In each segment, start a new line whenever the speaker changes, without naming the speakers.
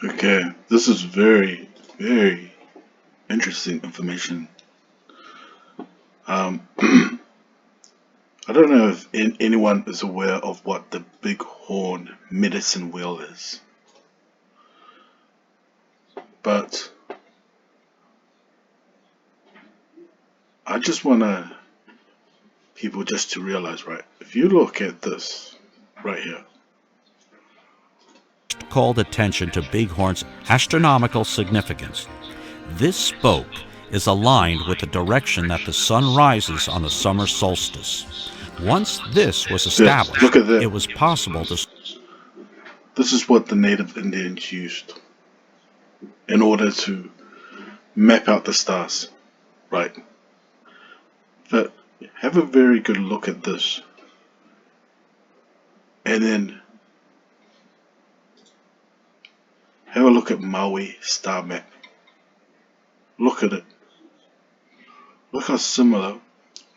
Okay, this is very, very interesting information. Um, I don't know if anyone is aware of what the Bighorn medicine wheel is, but I just want people just to realize, right? If you look at this right here,
Called attention to Bighorn's astronomical significance. This spoke is aligned with the direction that the sun rises on the summer solstice. Once this was
yeah,
established,
look at that.
it was possible to
This is what the native Indians used in order to map out the stars, right? But have a very good look at this, and then have a look at Maui star map. Look at it. Look how similar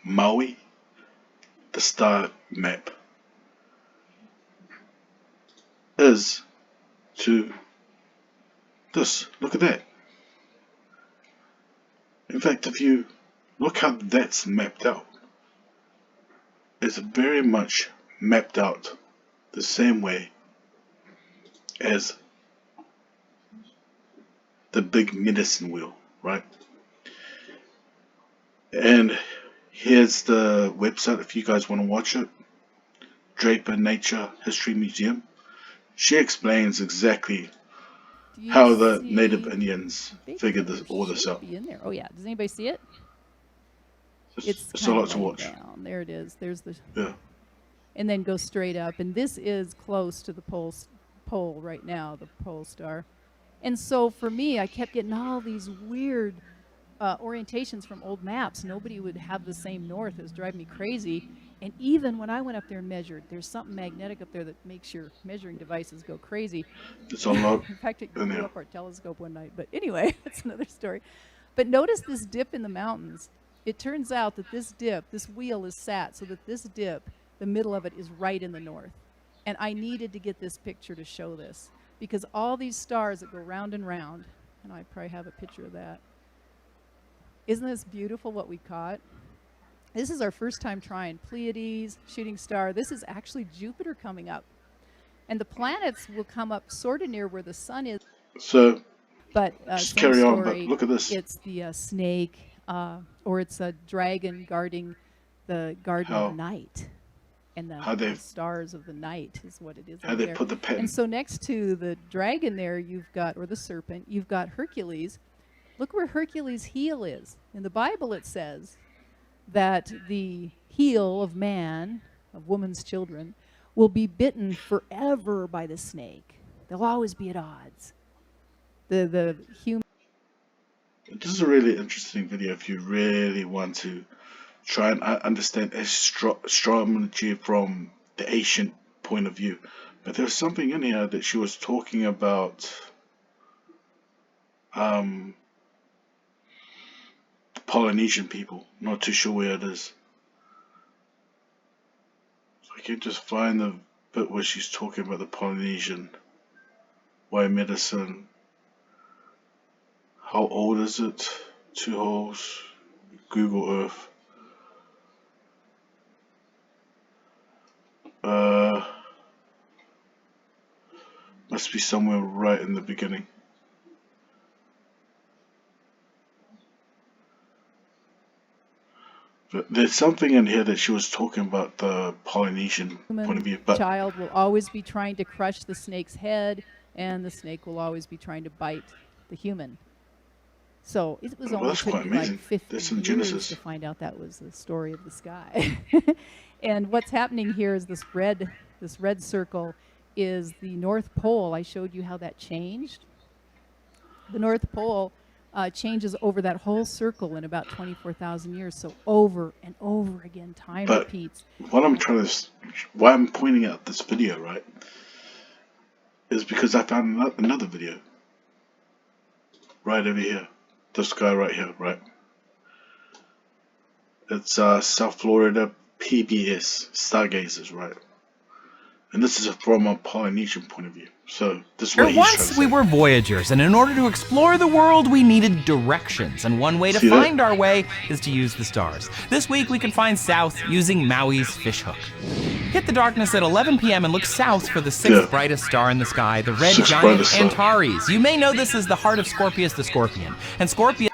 Maui, the star map, is to this. Look at that. In fact, if you look how that's mapped out, it's very much mapped out the same way as the big medicine wheel, right? And here's the website if you guys want to watch it. Draper Nature History Museum. She explains exactly
Do you
how the native
see
Indians figured
Bigfoot? There
all this
should
out.
be in there. Oh yeah. Does anybody see it? It's
It's a
kind of
lot to
laying
watch.
down. There it is. There's the,
Yeah.
and then go straight up. And this is close to the pole right now, the pole star. And so for me, I kept getting all these weird orientations from old maps. Nobody would have the same north. It was driving me crazy. And even when I went up there and measured, there's something magnetic up there that makes your measuring devices go crazy.
It's a lot
In fact, it
in
blew
there.
up our telescope one night. But anyway, that's another story. But notice this dip in the mountains. It turns out that this dip, this wheel is sat so that this dip, the middle of it, is right in the north. And I needed to get this picture to show this because all these stars that go round and round, and I probably have a picture of that. Isn't this beautiful what we caught? This is our first time trying Pleiades, shooting star. This is actually Jupiter coming up. And the planets will come up sort of near where the sun is.
So
But
just
same
carry on. But
story.
look at this.
It's the snake, or it's a dragon guarding the garden of
How
night. And
how
the
they
stars of the night is what it is
how
over
they
there.
put the pattern.
And so next to the dragon there, you've got, or the serpent, you've got Hercules. Look where Hercules' heel is. In the Bible it says that the heel of man, of woman's children, will be bitten forever by the snake. They'll always be at odds. The human.
This is a really interesting video if you really want to try and understand astrology from the ancient point of view. But there's something in here that she was talking about um, Polynesian people. Not too sure where it is. So I can just find the bit where she's talking about the Polynesian, why medicine, how old is it? Two holes, Google Earth. Uh, must be somewhere right in the beginning. But there's something in here that she was talking about the Polynesian point of view. But
child will always be trying to crush the snake's head, and the snake will always be trying to bite the human. So it was
well,
only
that's
took
quite
me like
amazing.
50
That's in
years
Genesis.
to find out that was the story of the sky. And what's happening here is this red circle is the North Pole. I showed you how that changed. The North Pole changes over that whole circle in about 24,000 years. So over and over again, time
But
repeats.
what I'm trying to, why I'm pointing out this video, right, is because I found another video right over here. This guy right here, right? It's South Florida PBS Stargazers, right? And this is from a Polynesian point of view. So this is
There
what he's trying to
once we
say.
were voyagers, and in order to explore the world, we needed directions. And one way to
See that?
find our way is to use the stars. This week, we can find south using Maui's fishhook. Hit the darkness at 11 p.m. and look south for the sixth
Yeah.
brightest star in the sky, the red
Sixth
giant
brightest star.
Antares. You may know this as the heart of Scorpius the scorpion. And Scorpius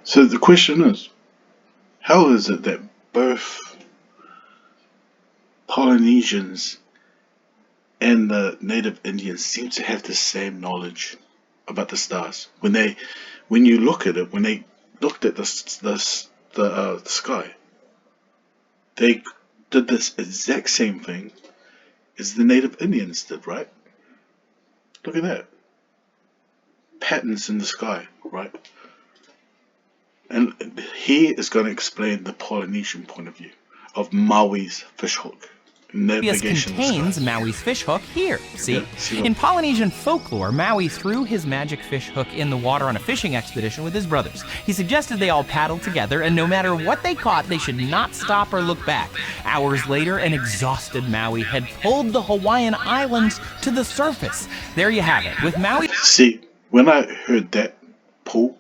So the question is, how is it that both Polynesians and the native Indians seem to have the same knowledge about the stars? When you look at it, when they looked at the sky, they did this exact same thing as the native Indians did, right? Look at that. Patterns in the sky, right? And he is going to explain the Polynesian point of view of Maui's fishhook. Navigation in the
contains
sky.
Maui's fishhook here. See?
Yeah, see what-
In Polynesian folklore, Maui threw his magic fishhook in the water on a fishing expedition with his brothers. He suggested they all paddle together, and no matter what they caught, they should not stop or look back. Hours later, an exhausted Maui had pulled the Hawaiian Islands to the surface. There you have it. With Maui
See, when I heard that pull,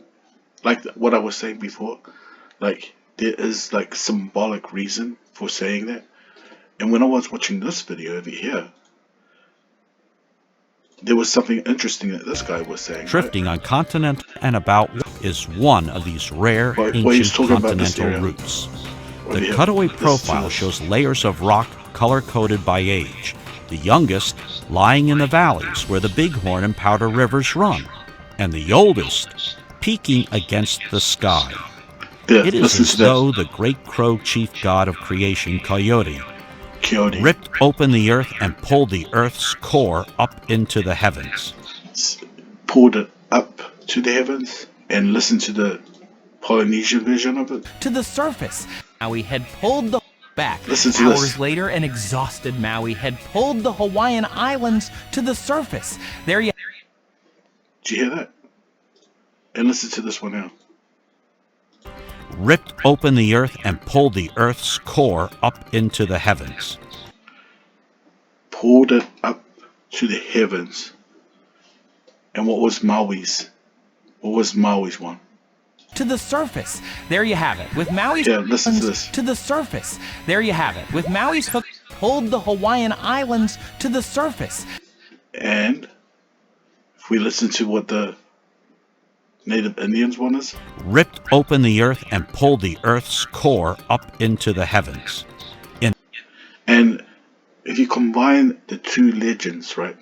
like what I was saying before, like there is like symbolic reason for saying that. And when I was watching this video over here, there was something interesting that this guy was saying. Right?
Drifting on continent and about is one of these rare
Well, he's
ancient
talking about this
continental
area.
routes.
Over
The
here.
cutaway
This
profile
is-
shows layers of rock color-coded by age, the youngest lying in the valleys where the Bighorn and Powder Rivers run, and the oldest peeking against the sky.
Yeah,
It is
listen
as
to that.
though the great crow chief god of creation, Coyote,
Coyote
ripped open the earth and pulled the earth's core up into the heavens.
pulled it up to the heavens, and listen to the Polynesian version of it.
to the surface. Maui had pulled the back.
Listen to
Hours
this.
later, an exhausted Maui had pulled the Hawaiian Islands to the surface. There you
Did you hear that? And listen to this one now.
Ripped open the earth and pulled the earth's core up into the heavens.
Pulled it up to the heavens. And what was Maui's? What was Maui's one?
to the surface. There you have it. With Maui's
Yeah, listen to
islands
this.
to the surface. There you have it. With Maui's hook pulled the Hawaiian Islands to the surface.
And if we listen to what the native Indians one is,
Ripped open the earth and pulled the earth's core up into the heavens.
and if you combine the two legends, right,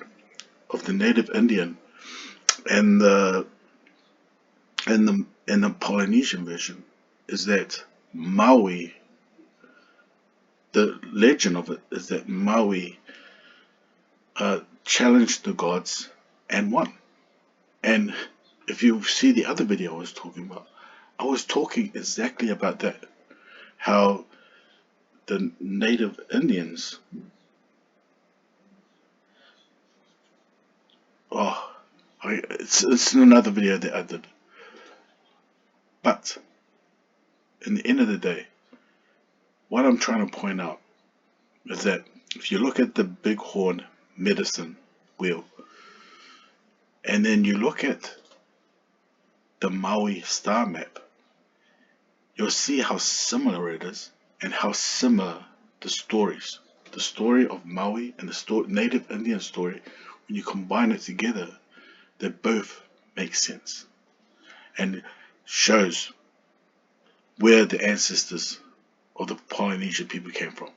of the native Indian and the Polynesian version, is that Maui, the legend of it is that Maui challenged the gods and won. And if you see the other video I was talking exactly about that. How the native Indians, it's another video that I did. But in the end of the day, what I'm trying to point out is that if you look at the Bighorn medicine wheel, and then you look at the Maui star map, you'll see how similar it is and how similar the stories. The story of Maui and the native Indian story, when you combine it together, they both make sense and shows where the ancestors of the Polynesian people came from.